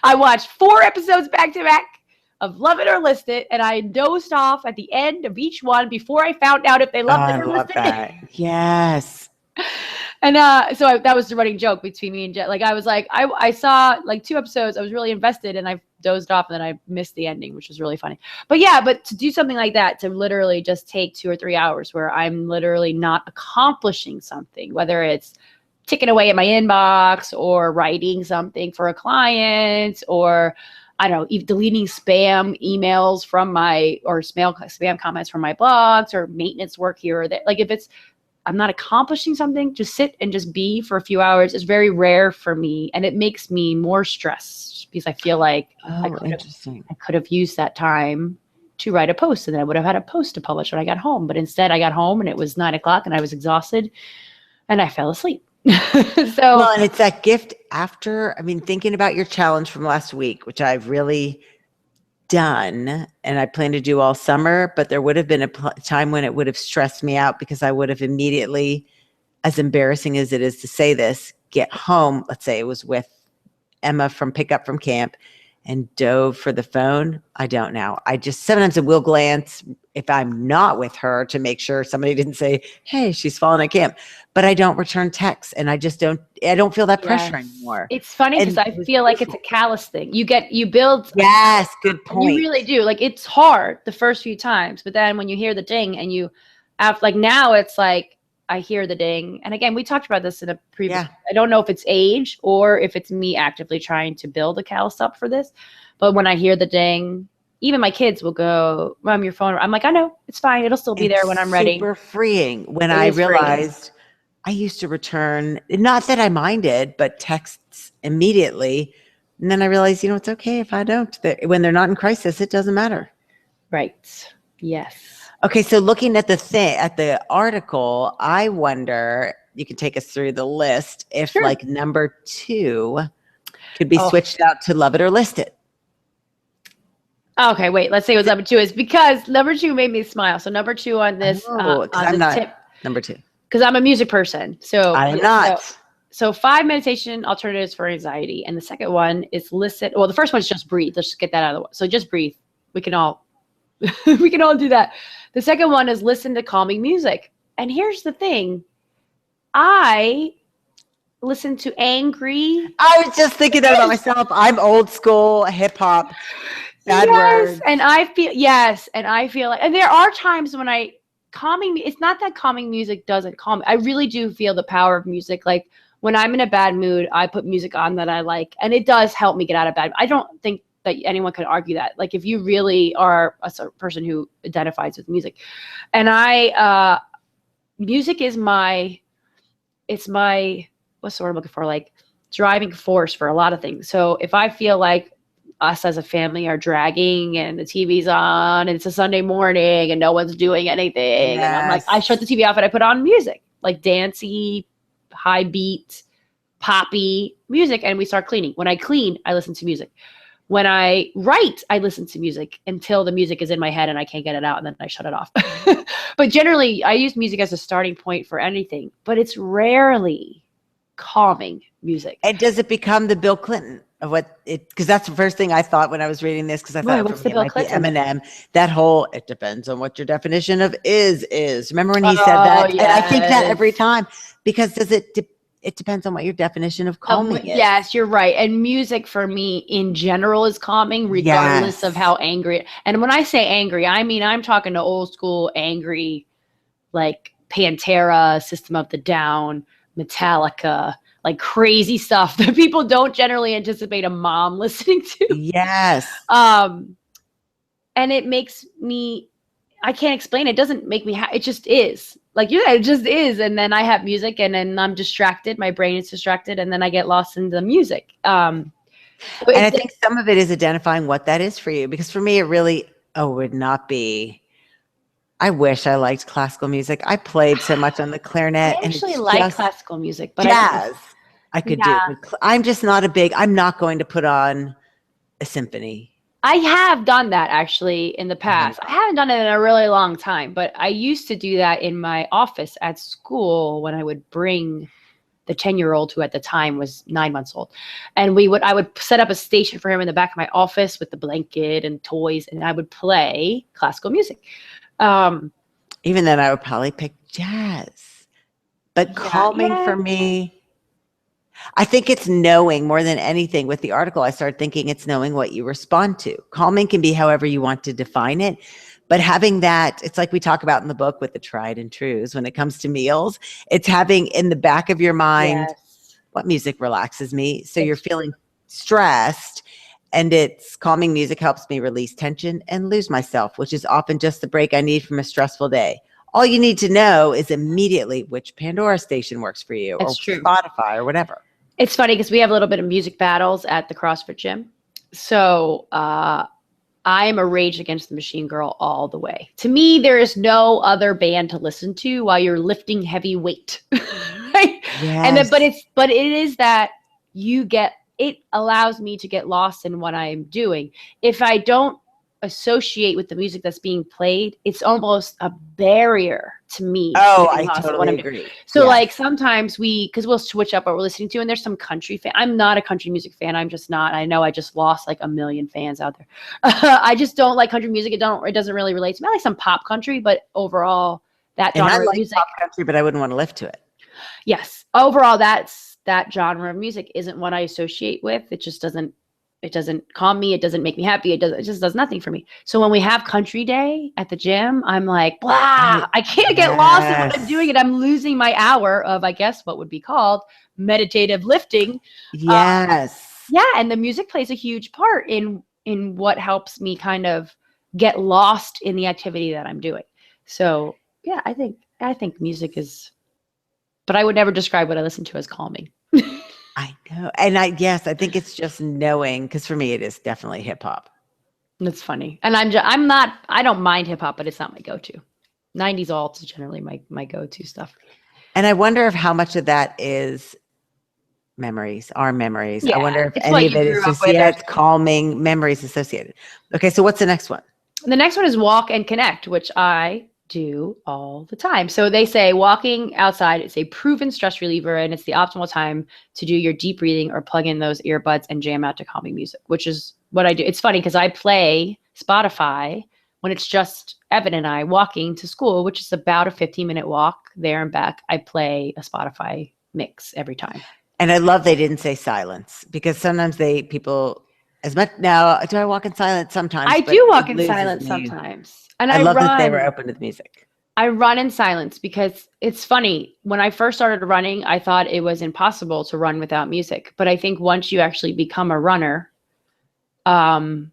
I watched 4 episodes back to back of Love It or List It, and I dozed off at the end of each one before I found out if they loved it or listed it. Yes. And so that was the running joke between me and Jet. Like I was like, I saw like 2 episodes. I was really invested, and I dozed off, and then I missed the ending, which was really funny. But yeah, but to do something like that, to literally just take 2 or 3 hours where I'm literally not accomplishing something, whether it's ticking away at my inbox or writing something for a client, or I don't know, deleting spam emails from or spam comments from my blogs, or maintenance work here or there. Like if I'm not accomplishing something, just sit and just be for a few hours is very rare for me. And it makes me more stressed because I feel like I could have used that time to write a post, and then I would have had a post to publish when I got home. But instead I got home and it was 9 o'clock and I was exhausted and I fell asleep. Well, and it's that gift after, I mean, thinking about your challenge from last week, which I've really done and I plan to do all summer, but there would have been a time when it would have stressed me out because I would have immediately, as embarrassing as it is to say this, get home. Let's say it was with Emma from pickup from camp and dove for the phone. I don't know. I just sometimes I will glance if I'm not with her to make sure somebody didn't say, hey, she's fallen at camp, but I don't return texts and I don't feel that pressure anymore. It's funny because I feel like it's a callous thing. You build. Yes, good point. You really do. Like it's hard the first few times, but then when you hear the ding and you have like, now it's like, I hear the ding. And again, we talked about this in a previous, I don't know if it's age or if it's me actively trying to build a callus up for this, but when I hear the ding, even my kids will go, Mom, your phone. I'm like, I know, it's fine. It'll still be there when I'm ready. Super freeing. When I realized I used to return, not that I minded, but texts immediately. And then I realized, it's okay if I don't. When they're not in crisis, it doesn't matter. Right. Yes. Okay, so looking at the article, I wonder, you can take us through the list, if like number 2 could be switched out to Love It or List It. Okay, wait, let's say what number 2 is, because number 2 made me smile. So number 2 on this, I'm not tip, number 2. Because I'm a music person. So I am not. So 5 meditation alternatives for anxiety. And the second one is listen. Well, the first one is just breathe. Let's just get that out of the way. So just breathe. We can all do that. The second one is listen to calming music. And here's the thing. I listen to angry. I was just thinking that about myself. I'm old school hip hop. Bad words. And I feel like, and there are times when it's not that calming music doesn't calm me. I really do feel the power of music. Like when I'm in a bad mood, I put music on that I like, and it does help me get out of bed. I don't think that anyone could argue that. Like if you really are a person who identifies with music, and music is what's the word I'm looking for? Like driving force for a lot of things. So if I feel like us as a family are dragging and the TV's on and it's a Sunday morning and no one's doing anything, and I'm like, I shut the TV off and I put on music, like dancey, high beat, poppy music, and we start cleaning. When I clean, I listen to music. When I write, I listen to music until the music is in my head and I can't get it out, and then I shut it off. But generally, I use music as a starting point for anything, but it's rarely calming music. And does it become the Bill Clinton of because that's the first thing I thought when I was reading this, because I thought what's the Bill Clinton? Eminem, that whole, it depends on what your definition of is. Remember when he said that? Yes. And I think that every time, because it depends on what your definition of calming is. Yes, you're right. And music for me in general is calming, regardless of how angry. And when I say angry, I mean, I'm talking to old school angry, like Pantera, System of the Down, Metallica, like crazy stuff that people don't generally anticipate a mom listening to. Yes. And it makes me, I can't explain it. It doesn't make me it just is. Like, it just is. And then I have music and then I'm distracted. My brain is distracted. And then I get lost in the music. And I think some of it is identifying what that is for you. Because for me, it really would not be. I wish I liked classical music. I played so much on the clarinet. I actually like classical music. But jazz I could do. I'm just not I'm not going to put on a symphony. I have done that actually in the past. I haven't done it in a really long time, but I used to do that in my office at school when I would bring the 10-year-old who at the time was 9 months old. And I would set up a station for him in the back of my office with the blanket and toys, and I would play classical music. Even then I would probably pick jazz. But calming for me, I think it's knowing more than anything. With the article, I started thinking it's knowing what you respond to. Calming can be however you want to define it. But having that, it's like we talk about in the book with the tried and trues when it comes to meals. It's having in the back of your mind, what music relaxes me. So you're feeling stressed, and it's calming music helps me release tension and lose myself, which is often just the break I need from a stressful day. All you need to know is immediately which Pandora station works for you, or Spotify, or whatever. It's funny because we have a little bit of music battles at the CrossFit gym. So I am a Rage Against the Machine girl all the way. To me, there is no other band to listen to while you're lifting heavy weight. Right? Yes. But it is that it allows me to get lost in what I'm doing. If I don't associate with the music that's being played, it's almost a barrier to me. Oh, I totally agree. So like sometimes because we'll switch up what we're listening to, and there's some country fan. I'm not a country music fan. I'm just not. I know I just lost like 1 million fans out there. I just don't like country music. It doesn't really relate to me. I like some pop country, but overall that genre of music. Pop country, but I wouldn't want to live to it. Yes. Overall, that genre of music isn't what I associate with. It doesn't calm me. It doesn't make me happy. It just does nothing for me. So when we have country day at the gym, I'm like, blah, I can't get lost in what I'm doing. And I'm losing my hour of, I guess, what would be called meditative lifting. Yes. And the music plays a huge part in what helps me kind of get lost in the activity that I'm doing. So yeah, I think music is, but I would never describe what I listen to as calming. I know. And I think it's just knowing, because for me, it is definitely hip hop. That's funny. And I don't mind hip hop, but it's not my go-to. 90s alt is generally my go-to stuff. And I wonder if how much of that is our memories. Yeah, I wonder if any of it is just it's calming memories associated. Okay. So what's the next one? The next one is walk and connect, which I do all the time. So they say walking outside is a proven stress reliever, and it's the optimal time to do your deep breathing or plug in those earbuds and jam out to calming music, which is what I do. It's funny because I play Spotify when it's just Evan and I walking to school, which is about a 15-minute walk there and back. I play a Spotify mix every time. And I love they didn't say silence, because sometimes now, do I walk in silence sometimes? I do walk in silence sometimes. And I love that they were open to the music. I run in silence because it's funny. When I first started running, I thought it was impossible to run without music. But I think once you actually become a runner, and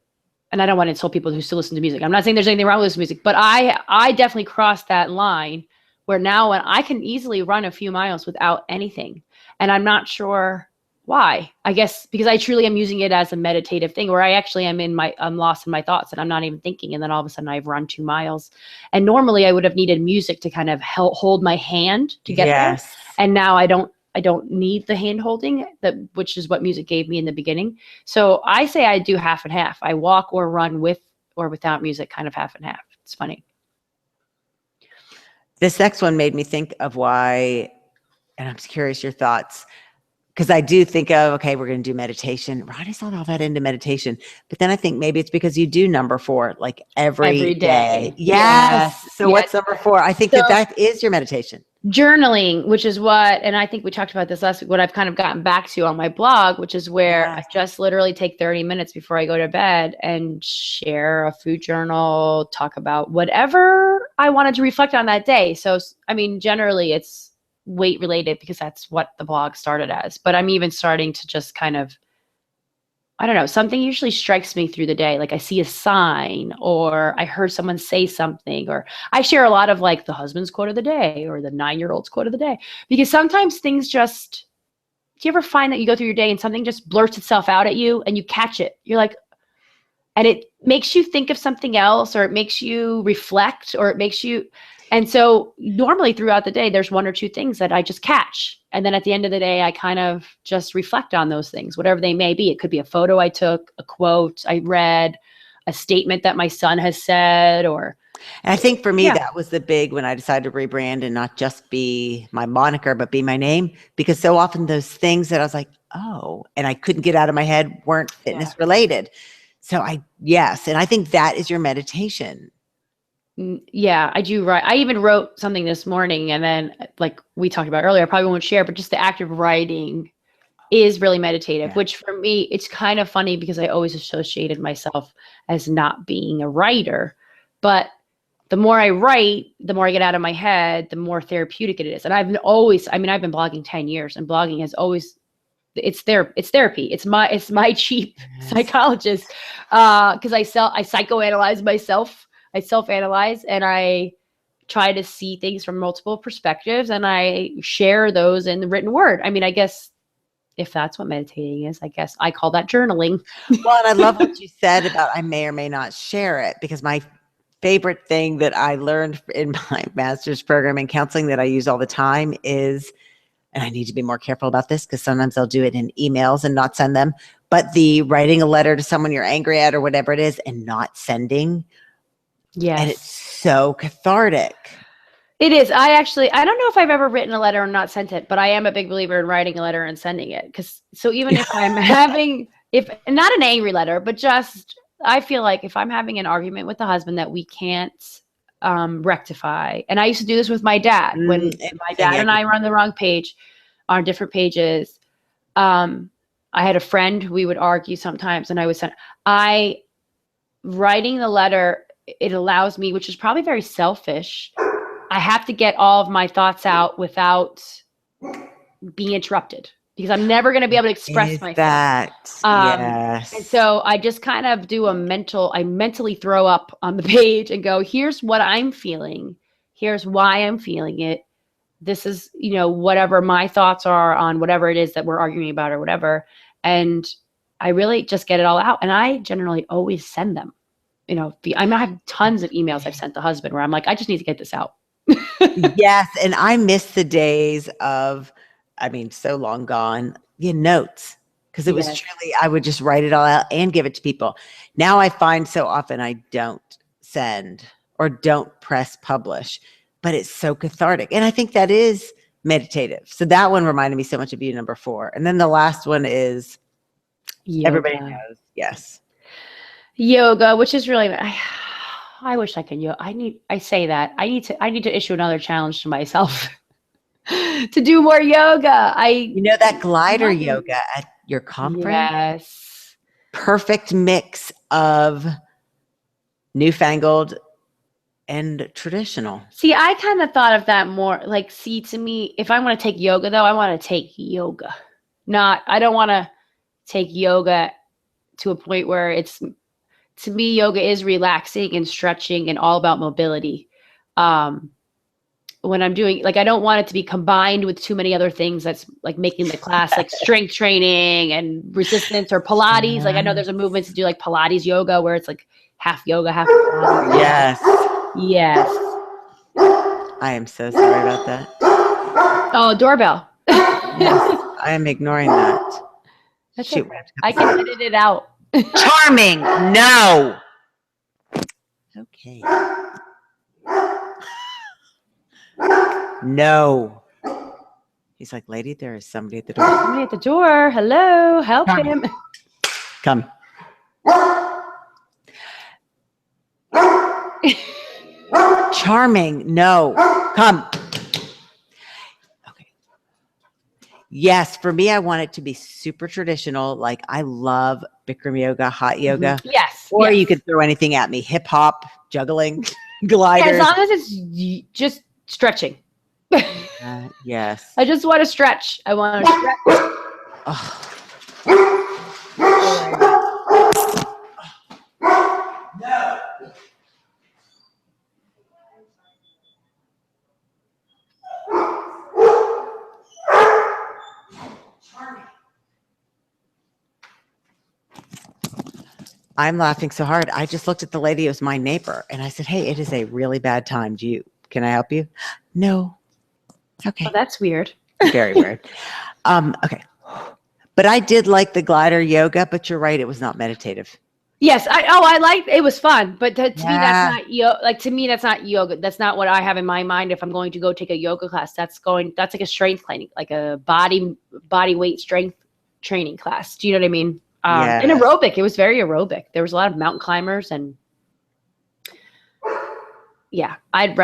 I don't want to insult people who still listen to music. I'm not saying there's anything wrong with this music, but I definitely crossed that line where now when I can easily run a few miles without anything. And I'm not sure why. I guess because I truly am using it as a meditative thing where I actually I'm lost in my thoughts and I'm not even thinking. And then all of a sudden I've run 2 miles. And normally I would have needed music to kind of hold my hand to get there. And now I don't need the hand holding, which is what music gave me in the beginning. So I say I do half and half. I walk or run with or without music, kind of half and half. It's funny. This next one made me think of why, and I'm curious your thoughts. Because I do think of, okay, we're going to do meditation. Ronnie's not all that into meditation. But then I think maybe it's because you do number 4, like every day. Yes. So what's number 4? I think that is your meditation. Journaling, which is and I think we talked about this last week, what I've kind of gotten back to on my blog, which is where I just literally take 30 minutes before I go to bed and share a food journal, talk about whatever I wanted to reflect on that day. So, I mean, generally it's weight related because that's what the blog started as, but I'm even starting to just kind of, I don't know, something usually strikes me through the day. Like I see a sign or I heard someone say something, or I share a lot of like the husband's quote of the day or the 9-year-old's quote of the day, because sometimes things just, do you ever find that you go through your day and something just blurts itself out at you and you catch it? You're like, and it makes you think of something else, or it makes you reflect, or it makes you, And so normally throughout the day, there's one or two things that I just catch. And then at the end of the day, I kind of just reflect on those things, whatever they may be. It could be a photo I took, a quote I read, a statement that my son has said, or. And I think for me, that was the big, when I decided to rebrand and not just be my moniker, but be my name, because so often those things that I was like, oh, and I couldn't get out of my head weren't fitness related. So yes. And I think that is your meditation. Yeah, I do. Right. I even wrote something this morning, and then like we talked about earlier, I probably won't share, but just the act of writing is really meditative, which for me, it's kind of funny because I always associated myself as not being a writer. But the more I write, the more I get out of my head, the more therapeutic it is. And I've been blogging 10 years, and blogging has always, it's therapy. It's my cheap psychologist. Cause I psychoanalyze myself. I self-analyze, and I try to see things from multiple perspectives, and I share those in the written word. I mean, I guess if that's what meditating is, I guess I call that journaling. Well, and I love what you said about I may or may not share it, because my favorite thing that I learned in my master's program in counseling that I use all the time is, and I need to be more careful about this because sometimes I'll do it in emails and not send them, but the writing a letter to someone you're angry at or whatever it is and not sending. Yes. And it's so cathartic. It is. I don't know if I've ever written a letter and not sent it, but I am a big believer in writing a letter and sending it. So even if I'm not an angry letter, but just, I feel like if I'm having an argument with the husband that we can't rectify. And I used to do this with my dad when my dad and I were on the wrong page, on different pages. I had a friend, we would argue sometimes, and I would send, writing the letter, it allows me, which is probably very selfish, I have to get all of my thoughts out without being interrupted, because I'm never going to be able to express myself. Yes. And so I just kind of do I mentally throw up on the page and go, here's what I'm feeling. Here's why I'm feeling it. This is, whatever my thoughts are on whatever it is that we're arguing about or whatever. And I really just get it all out. And I generally always send them. I have tons of emails I've sent the husband where I'm like, I just need to get this out. Yes. And I miss the days of, so long gone, notes. Because it was truly, I would just write it all out and give it to people. Now I find so often I don't send or don't press publish, but it's so cathartic. And I think that is meditative. So that one reminded me so much of you, number 4. And then the last one is yoga. Everybody knows. Yes. Yoga, which is really, I wish I could I say that I need to issue another challenge to myself to do more yoga. That glider yoga at your conference. Yes. Perfect mix of newfangled and traditional. See, I kind of thought of that more like, to me, if I want to take yoga though, I want to take yoga. I don't want to take yoga to a point where to me, yoga is relaxing and stretching and all about mobility. When I'm doing, I don't want it to be combined with too many other things that's like making the class like strength training and resistance or Pilates. I know there's a movement to do like Pilates yoga where it's like half yoga, half Pilates. Yes. I am so sorry about that. Oh, doorbell. Yes, I am ignoring that. That's Shoot. Okay. I can edit it out. Charming. No. Okay. No. He's like, lady, there is somebody at the door. Somebody at the door. Hello. Help him. Come. Charming. No. Come. Yes, for me, I want it to be super traditional. Like I love Bikram yoga, hot yoga. Yes. Or you could throw anything at me. Hip hop, juggling, gliders. As long as it's just stretching. Yes. I just want to stretch. I want to stretch. No. I'm laughing so hard. I just looked at the lady who was my neighbor and I said, hey, it is a really bad time. Do you Can I help you? No. Okay. Oh, that's weird. Very weird. Okay. But I did like the glider yoga, but you're right. It was not meditative. Yes. I liked it. Was fun. But to me, Yeah. that's not like, to me, that's not yoga. That's not what I have in my mind. If I'm going to go take a yoga class, that's like a strength training, like a body weight strength training class. Do you know what I mean? And aerobic. It was very aerobic. There was a lot of mountain climbers and yeah, I don't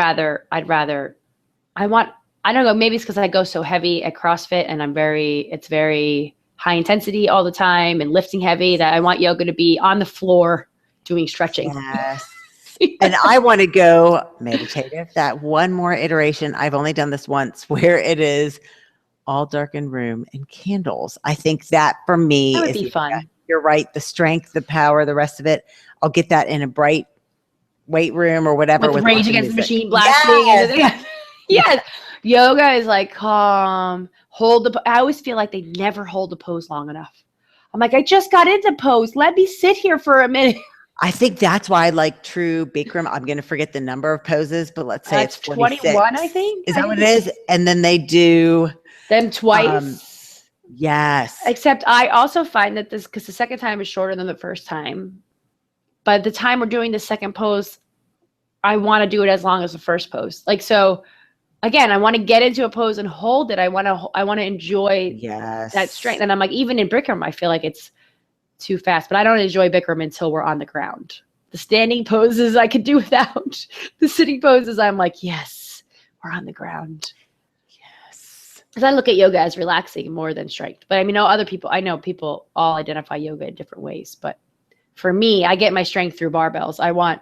know, maybe it's because I go so heavy at CrossFit and it's very high intensity all the time and lifting heavy that I want yoga to be on the floor doing stretching. Yes. And I want to go meditative. That one more iteration. I've only done this once where it is all darkened room and candles. I think that for me that would be fun. You're right. The strength, the power, the rest of it. I'll get that in a bright weight room or whatever. With Rage Against the Machine blasting. Yes. Yes. Yoga is like calm. I always feel like they never hold the pose long enough. I'm like, I just got into pose. Let me sit here for a minute. I think that's why I like true Bikram. I'm going to forget the number of poses, but let's say it's 21, I think. Is that what it is? And then they do them twice. Yes. Except I also find that because the second time is shorter than the first time. By the time we're doing the second pose, I want to do it as long as the first pose. Like, so again, I want to get into a pose and hold it. I want to enjoy that strength. And I'm like, even in Bikram, I feel like it's too fast, but I don't enjoy Bikram until we're on the ground. The standing poses I could do without. The sitting poses, I'm like, yes, we're on the ground. Yes. Because I look at yoga as relaxing more than strength. But I mean, I know people all identify yoga in different ways, but for me, I get my strength through barbells. I want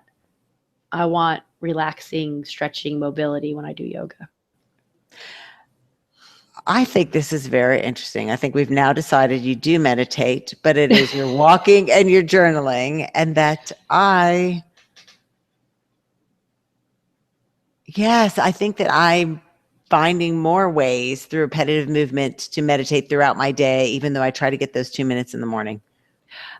relaxing, stretching mobility when I do yoga. I think this is very interesting. I think we've now decided you do meditate, but it is your walking and your journaling, and that I think that I'm finding more ways through repetitive movement to meditate throughout my day, even though I try to get those 2 minutes in the morning.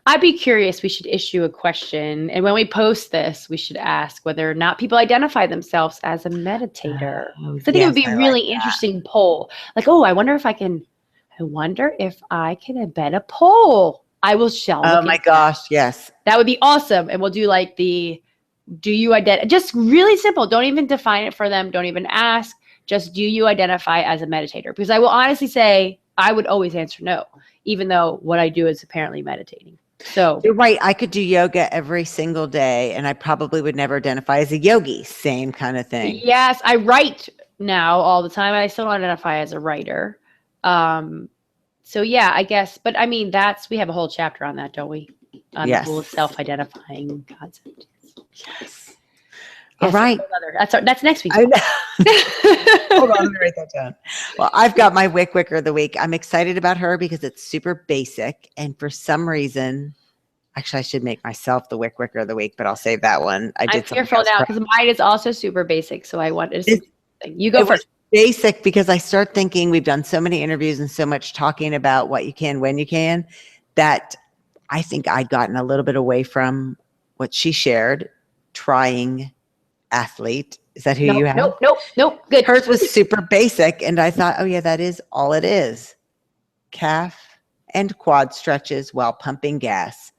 I'd be curious. We should issue a question. And when we post this, we should ask whether or not people identify themselves as a meditator. I think it would be a really interesting poll. Like, I wonder if I can embed a poll. I will shell. Oh my gosh. Yes. That would be awesome. And we'll do like do you identify? Just really simple. Don't even define it for them. Don't even ask. Just, do you identify as a meditator? Because I will honestly say I would always answer no, even though what I do is apparently meditating. So you're right. I could do yoga every single day and I probably would never identify as a yogi. Same kind of thing. Yes. I write now all the time. I still don't identify as a writer. So yeah, I guess, but I mean, we have a whole chapter on that, don't we? On the whole self-identifying concept. Yes. All right. That's next week. I know. Hold on, let me write that down. Well, I've got my wycwyc of the week. I'm excited about her because it's super basic. And for some reason, actually, I should make myself the wycwyc of the week, but I'll save that one. I'm fearful now because mine is also super basic. So I wanted to you go first. Basic because I start thinking we've done so many interviews and so much talking about what you can, when you can, that I think I'd gotten a little bit away from what she shared, trying athlete. Is that who you have? Nope. Good. Hers was super basic. And I thought, oh yeah, that is all it is. Calf and quad stretches while pumping gas.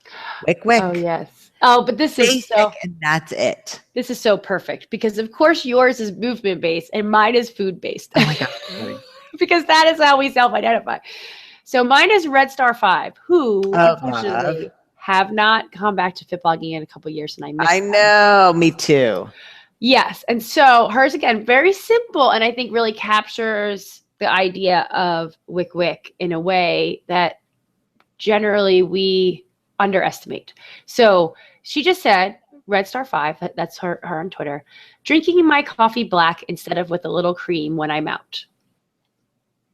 Wycwyc. Oh yes. Oh, but this is so, and that's it. This is so perfect because of course yours is movement based and mine is food based. Oh my God. Because that is how we self-identify. So mine is Red Star 5, who unfortunately have not come back to fit blogging in a couple of years, and I know, me too. Yes. And so hers, again, very simple, and I think really captures the idea of wycwyc in a way that generally we underestimate. So she just said, Red Star 5, that's her on Twitter, drinking my coffee black instead of with a little cream when I'm out.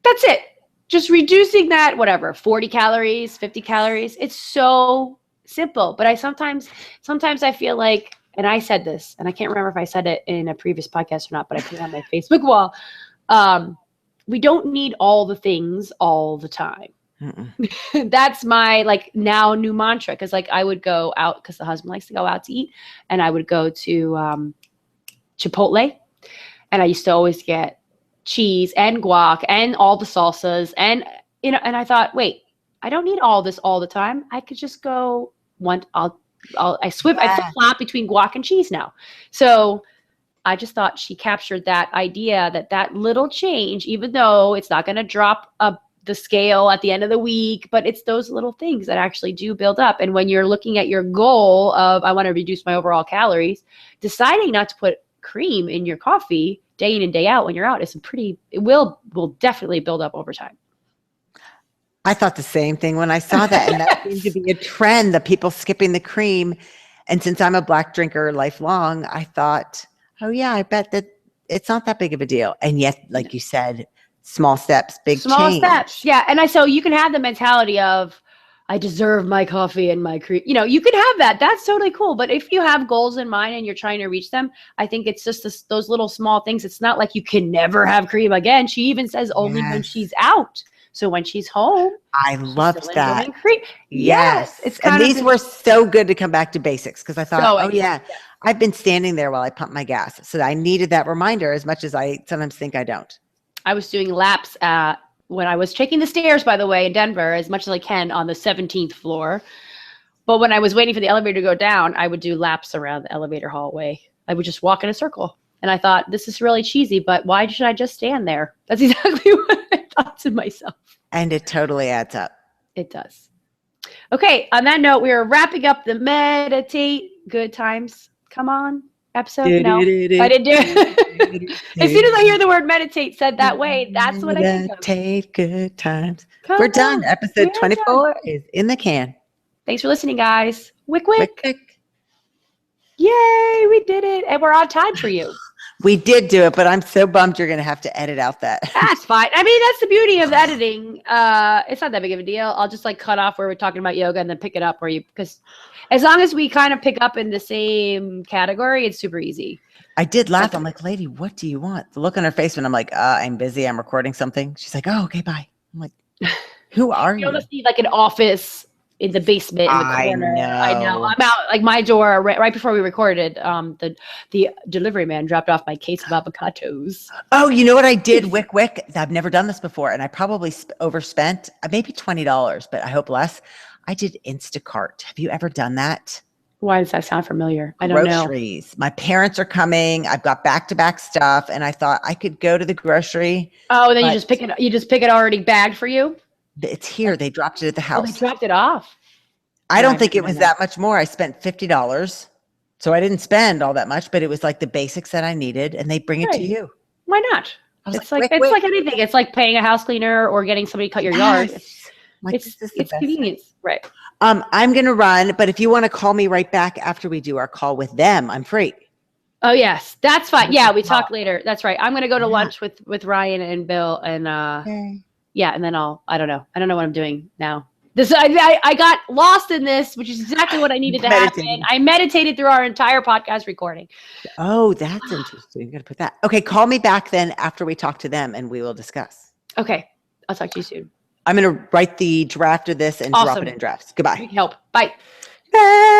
That's it. Just reducing that, 40 calories, 50 calories. It's so simple. But I sometimes I feel like, and I said this, and I can't remember if I said it in a previous podcast or not, but I put it on my Facebook wall. We don't need all the things all the time. That's my now new mantra. Cause I would go out cause the husband likes to go out to eat, and I would go to Chipotle And I used to always get cheese and guac and all the salsas. And, and I thought, wait, I don't need all this all the time. I could just go I flip-flop between guac and cheese now. So I just thought she captured that idea that little change, even though it's not going to drop the scale at the end of the week, but it's those little things that actually do build up. And when you're looking at your goal of, I want to reduce my overall calories, deciding not to put cream in your coffee day in and day out when you're out it will definitely build up over time. I thought the same thing when I saw that. And that seemed to be a trend, that people skipping the cream. And since I'm a black drinker lifelong, I thought, oh yeah, I bet that it's not that big of a deal. And yet, like you said, small steps, big change. Steps. Yeah. And so you can have the mentality of, I deserve my coffee and my cream. You can have that. That's totally cool. But if you have goals in mind and you're trying to reach them, I think it's just those little small things. It's not like you can never have cream again. She even says only when she's out. So when she's home, I loved that. Yes. These were so good to come back to basics, because I thought, I've been standing there while I pump my gas. So I needed that reminder as much as I sometimes think I don't. I was doing laps when I was taking the stairs, by the way, in Denver, as much as I can on the 17th floor. But when I was waiting for the elevator to go down, I would do laps around the elevator hallway. I would just walk in a circle. And I thought, this is really cheesy, but why should I just stand there? That's exactly what I thought to myself. And it totally adds up. It does. Okay, on that note, we are wrapping up the Meditate Good Times. Come on, episode. No, I didn't do it. As soon as I hear the word meditate said that way, that's what I think of. Meditate Good Times. We're done. Episode 24 is in the can. Thanks for listening, guys. Wycwyc. Wycwyc. Yay, we did it. And we're on time for you. We did do it, but I'm so bummed you're going to have to edit out that. That's fine. I mean, that's the beauty of editing. It's not that big of a deal. I'll just cut off where we're talking about yoga and then pick it up because as long as we kind of pick up in the same category, it's super easy. I did laugh. I'm like, lady, what do you want? The look on her face when I'm like, I'm busy. I'm recording something. She's like, oh, okay, bye. I'm like, who are you? You'll just need an office in the basement in the corner. I know. I'm out my door right before we recorded. The delivery man dropped off my case of avocados. Oh, you know what I did? Wycwyc. I've never done this before, and I probably overspent maybe $20, but I hope less. I did Instacart. Have you ever done that? Why does that sound familiar? I don't know. Groceries. My parents are coming. I've got back-to-back stuff, and I thought I could go to the grocery. Oh, and then you just pick it. You just pick it already bagged for you. It's here. They dropped it at the house. Oh, they dropped it off. I don't think it was that much more. I spent $50. So I didn't spend all that much, but it was the basics that I needed, and they bring it to you. Why not? It's like anything. It's like paying a house cleaner or getting somebody to cut your yard. It's convenience. Right. I'm going to run, but if you want to call me right back after we do our call with them, I'm free. Oh, yes. That's fine. Yeah, we talk later. That's right. I'm going to go to lunch with Ryan and Bill and and then I don't know what I'm doing now. I got lost in this, which is exactly what I needed to happen. I meditated through our entire podcast recording. Oh, that's interesting. You got to put that. Okay, call me back then after we talk to them and we will discuss. Okay. I'll talk to you soon. I'm going to write the draft of this and drop it in drafts. Goodbye. Help. Bye. Bye.